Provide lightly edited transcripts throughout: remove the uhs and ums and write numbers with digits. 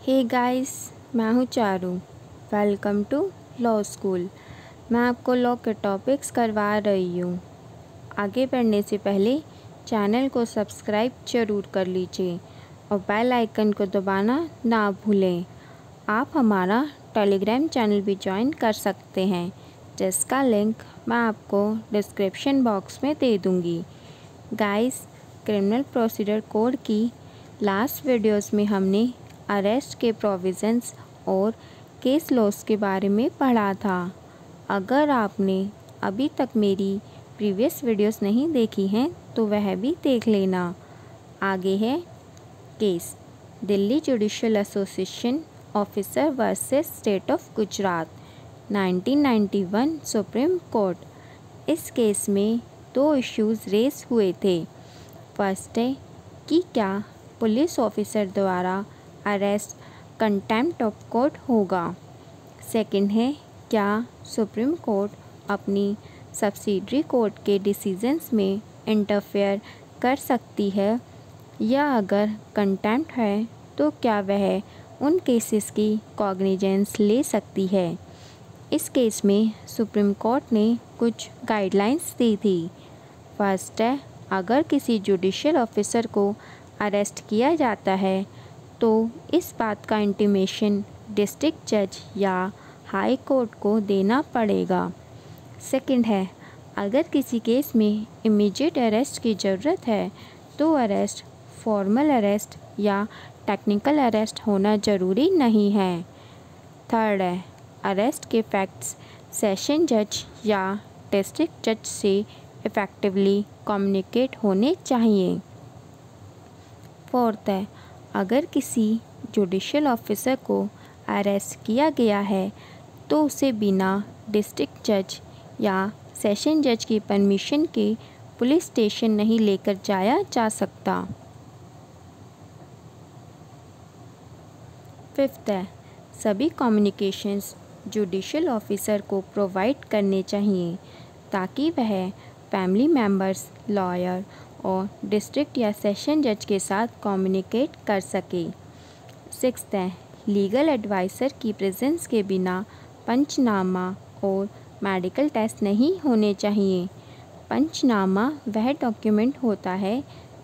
हे guys, मैं हूँ Charu. Welcome to law school. मैं आपको लॉ के टॉपिक्स करवा रही हूँ। आगे बढ़ने से पहले चैनल को सब्सक्राइब ज़रूर कर लीजिए और बेल आइकन को दबाना ना भूलें। आप हमारा टेलीग्राम चैनल भी ज्वाइन कर सकते हैं, जिसका लिंक मैं आपको डिस्क्रिप्शन बॉक्स में दे दूँगी। गाइस, क्रिमिनल प्रोसीजर कोड की लास्ट वीडियोस में हमने अरेस्ट के प्रोविज़न्स और केस लॉस के बारे में पढ़ा था। अगर आपने अभी तक मेरी प्रीवियस वीडियोस नहीं देखी हैं तो वह भी देख लेना। आगे है case Delhi judicial association officer versus state of Gujarat 1991 supreme court. इस केस में दो इश्यूज़ रेस हुए थे। फर्स्ट है कि क्या पुलिस ऑफिसर द्वारा अरेस्ट कंटेम्प्ट ऑफ कोर्ट होगा। सेकंड है क्या सुप्रीम कोर्ट अपनी सब्सिडरी कोर्ट के डिसीजंस में इंटरफेयर कर सकती है, या अगर कंटेम्प्ट है तो क्या वह उन केसेस की कॉग्निजेंस ले सकती है। इस केस में सुप्रीम कोर्ट ने कुछ गाइडलाइंस दी थी। फर्स्ट है, अगर किसी जुडिशियल ऑफिसर को अरेस्ट किया जाता है तो इस बात का इंटीमेशन डिस्ट्रिक्ट जज या हाई कोर्ट को देना पड़ेगा। सेकंड है, अगर किसी केस में इमीडिएट अरेस्ट की ज़रूरत है तो अरेस्ट फॉर्मल अरेस्ट या टेक्निकल अरेस्ट होना ज़रूरी नहीं है। थर्ड है, अरेस्ट के फैक्ट्स सेशन जज या डिस्ट्रिक्ट जज से इफ़ेक्टिवली कम्युनिकेट होने चाहिए। फोर्थ है, अगर किसी जुडिशियल ऑफिसर को अरेस्ट किया गया है तो उसे बिना डिस्ट्रिक्ट जज या सेशन जज की परमिशन के पुलिस स्टेशन नहीं लेकर जाया जा सकता। फिफ्थ है, सभी कम्युनिकेशंस जुडिशियल ऑफिसर को प्रोवाइड करने चाहिए ताकि वह फैमिली मेम्बर्स, लॉयर और डिस्ट्रिक्ट या सेशन जज के साथ कम्युनिकेट कर सके। सिक्स्थ है, लीगल एडवाइज़र की प्रेजेंस के बिना पंचनामा और मेडिकल टेस्ट नहीं होने चाहिए। पंचनामा वह डॉक्यूमेंट होता है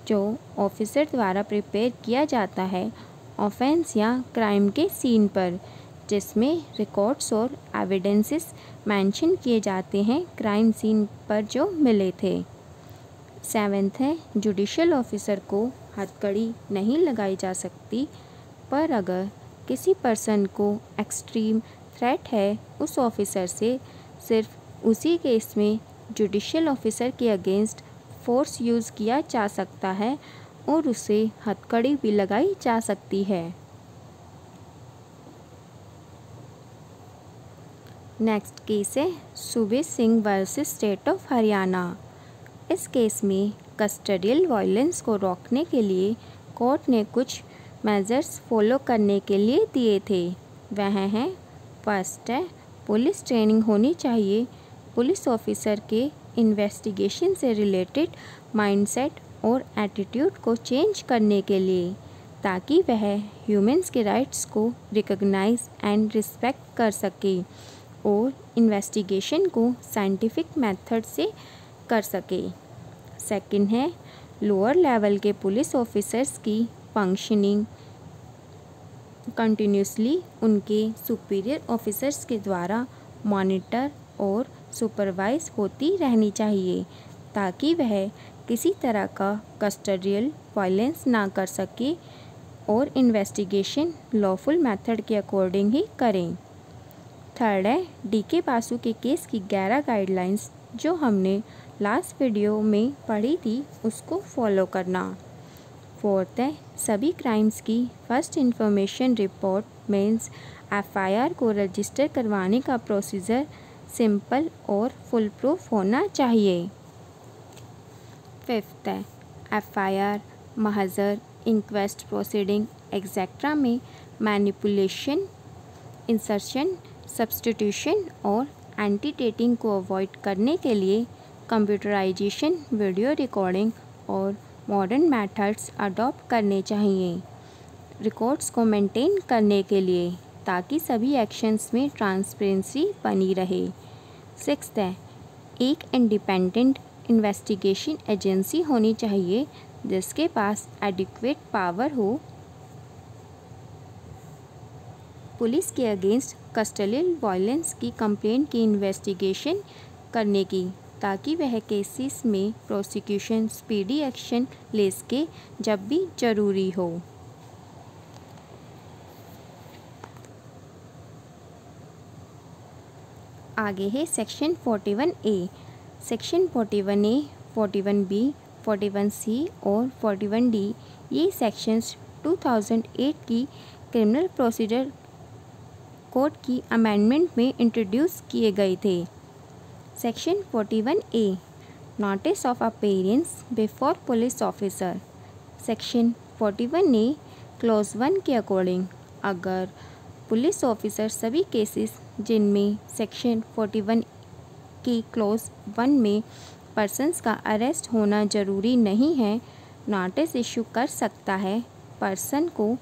जो ऑफिसर द्वारा प्रिपेयर किया जाता है ऑफेंस या क्राइम के सीन पर, जिसमें रिकॉर्ड्स और एविडेंसेस मेंशन किए जाते हैं क्राइम सीन पर जो मिले थे। सेवेंथ है, जुडिशियल ऑफिसर को हथकड़ी नहीं लगाई जा सकती, पर अगर किसी पर्सन को एक्सट्रीम थ्रेट है उस ऑफिसर से, सिर्फ उसी केस में जुडिशियल ऑफिसर के अगेंस्ट फोर्स यूज़ किया जा सकता है और उसे हथकड़ी भी लगाई जा सकती है। नेक्स्ट केस है सूबे Singh versus state of Haryana. इस केस में कस्टडियल वायलेंस को रोकने के लिए कोर्ट ने कुछ मेजर्स फॉलो करने के लिए दिए थे। वह हैं, फर्स्ट है, पुलिस ट्रेनिंग होनी चाहिए पुलिस ऑफिसर के इन्वेस्टिगेशन से रिलेटेड माइंडसेट और एटीट्यूड को चेंज करने के लिए, ताकि वह ह्यूमंस के राइट्स को रिकॉग्नाइज एंड रिस्पेक्ट कर सके और इन्वेस्टिगेशन को साइंटिफिक मेथड से कर सके। सेकंड है, लोअर लेवल के पुलिस ऑफिसर्स की फंक्शनिंग कंटिन्यूसली उनके सुपीरियर ऑफिसर्स के द्वारा मॉनिटर और सुपरवाइज होती रहनी चाहिए, ताकि वह किसी तरह का कस्टडियल वायलेंस ना कर सके और इन्वेस्टिगेशन लॉफुल मेथड के अकॉर्डिंग ही करें। थर्ड है, डीके बासु के केस की 11 गाइडलाइंस जो हमने लास्ट वीडियो में पढ़ी थी उसको फॉलो करना। फोर्थ है, सभी क्राइम्स की first information report means FIR को रजिस्टर करवाने का प्रोसीजर सिंपल और फुल प्रूफ होना चाहिए। फिफ्थ है, एफआईआर, महजर, इंक्वेस्ट प्रोसीडिंग एक्सेट्रा में मैनिपुलेशन, इंसर्शन, सब्स्टिट्यूशन और एंटीडेटिंग को अवॉइड करने के लिए कंप्यूटराइजेशन, वीडियो रिकॉर्डिंग और मॉडर्न मेथड्स अडॉप्ट करने चाहिए। रिकॉर्ड्स को मेंटेन करने के लिए, ताकि सभी एक्शंस में ट्रांसपेरेंसी बनी रहे। 6 है, एक इंडिपेंडेंट इन्वेस्टिगेशन एजेंसी होनी चाहिए जिसके पास एडिक्वेट पावर हो पुलिस के अगेंस्ट कस्टोडियल वायलेंस की कंप्लेंट की इन्वेस्टिगेशन करने की, ताकि वह केसेस में प्रोसिक्यूशन स्पीडी एक्शन ले सके जब भी ज़रूरी हो। आगे है section 41A। Section 41A, 41B, 41C और 41D ये सेक्शंस 2008 की क्रिमिनल प्रोसीजर कोड की अमेंडमेंट में इंट्रोड्यूस किए गए थे। Section 41A, notice of appearance before police officer. Section 41A clause 1 के अकॉर्डिंग, अगर पुलिस ऑफिसर सभी केसेस जिनमें सेक्शन 41 की क्लॉज 1 में पर्सन्स का अरेस्ट होना ज़रूरी नहीं है, नोटिस इशू कर सकता है पर्सन को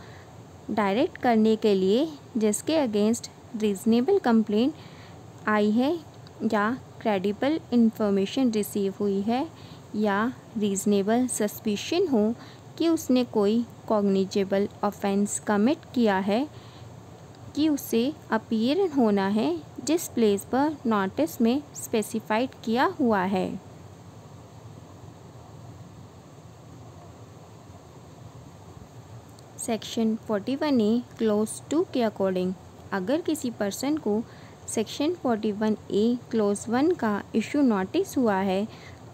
डायरेक्ट करने के लिए जिसके अगेंस्ट रीज़नेबल कंप्लेंट आई है या क्रेडिबल इंफॉर्मेशन रिसीव हुई है या रीज़नेबल सस्पिशन हो कि उसने कोई कॉग्निजेबल ऑफेंस कमिट किया है, कि उसे अपीयर होना है जिस प्लेस पर नोटिस में स्पेसिफाइड किया हुआ है। सेक्शन 41A क्लॉज 2 के अकॉर्डिंग, अगर किसी पर्सन को सेक्शन 41A क्लॉज 1 का इशू नोटिस हुआ है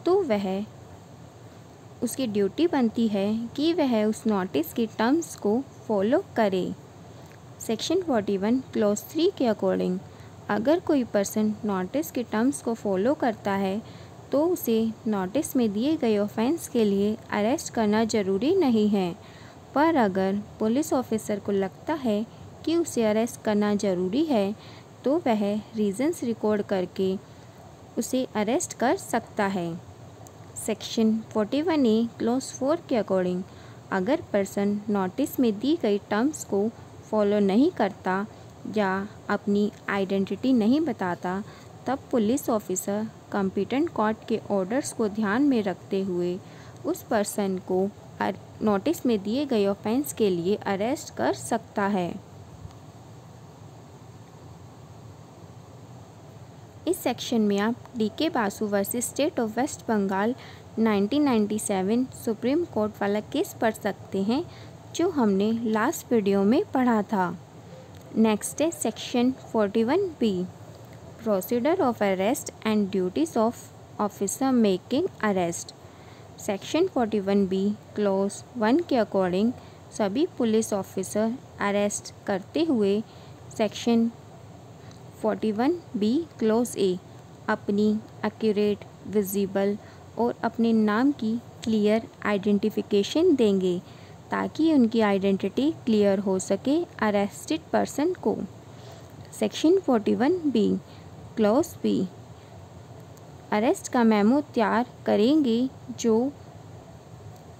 तो वह उसकी ड्यूटी बनती है कि वह उस नोटिस के टर्म्स को फॉलो करे। सेक्शन 41 क्लॉज 3 के अकॉर्डिंग, अगर कोई पर्सन नोटिस के टर्म्स को फॉलो करता है तो उसे नोटिस में दिए गए ऑफेंस के लिए अरेस्ट करना ज़रूरी नहीं है, पर अगर पुलिस ऑफिसर को लगता है कि उसे अरेस्ट करना ज़रूरी है तो वह रीज़न्स रिकॉर्ड करके उसे अरेस्ट कर सकता है। सेक्शन 41A क्लॉज 4 के अकॉर्डिंग, अगर पर्सन नोटिस में दी गई टर्म्स को फॉलो नहीं करता या अपनी आइडेंटिटी नहीं बताता, तब पुलिस ऑफिसर कॉम्पिटेंट कोर्ट के ऑर्डर्स को ध्यान में रखते हुए उस पर्सन को नोटिस में दिए गए ऑफेंस के लिए अरेस्ट कर सकता है। इस सेक्शन में आप DK Basu versus state of West Bengal 1997 Supreme Court वाला केस पढ़ सकते हैं जो हमने लास्ट वीडियो में पढ़ा था। नेक्स्ट है section 41B, procedure of arrest and duties of officer making arrest. Section 41B clause 1 के अकॉर्डिंग, सभी पुलिस ऑफिसर अरेस्ट करते हुए सेक्शन 41B क्लॉज A अपनी एक्यूरेट, विजिबल और अपने नाम की क्लियर आइडेंटिफिकेशन देंगे ताकि उनकी आइडेंटिटी क्लियर हो सके अरेस्टेड पर्सन को। Section 41B clause B arrest का मेमो तैयार करेंगे जो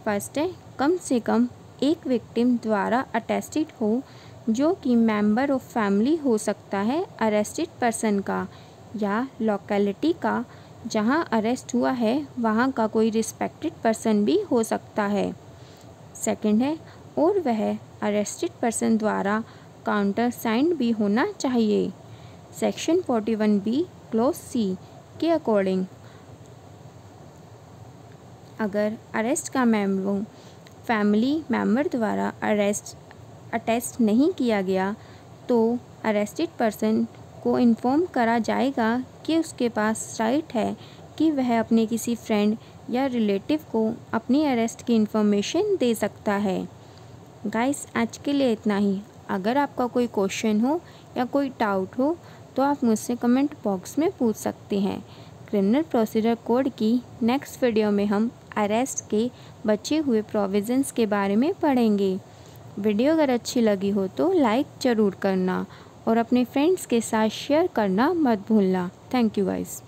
फर्स्ट है, कम से कम एक विक्टिम द्वारा अटेस्टेड हो जो कि मेंबर ऑफ फैमिली हो सकता है अरेस्टेड पर्सन का या लोकेलिटी का जहां अरेस्ट हुआ है वहां का कोई रिस्पेक्टेड पर्सन भी हो सकता है। सेकंड है, और वह अरेस्टेड पर्सन द्वारा काउंटर साइंड भी होना चाहिए। सेक्शन 41B क्लॉज C के अकॉर्डिंग, अगर अरेस्ट का मेमो फैमिली मेम्बर द्वारा अटेस्ट नहीं किया गया तो अरेस्टेड पर्सन को इन्फॉर्म करा जाएगा कि उसके पास राइट है कि वह अपने किसी फ्रेंड या रिलेटिव को अपनी अरेस्ट की इन्फॉर्मेशन दे सकता है। गाइस, आज के लिए इतना ही। अगर आपका कोई क्वेश्चन हो या कोई डाउट हो तो आप मुझसे कमेंट बॉक्स में पूछ सकते हैं। क्रिमिनल प्रोसीजर कोड की नेक्स्ट वीडियो में हम अरेस्ट के बचे हुए प्रोविजंस के बारे में पढ़ेंगे। वीडियो अगर अच्छी लगी हो तो लाइक ज़रूर करना और अपने फ्रेंड्स के साथ शेयर करना मत भूलना। Thank you guys.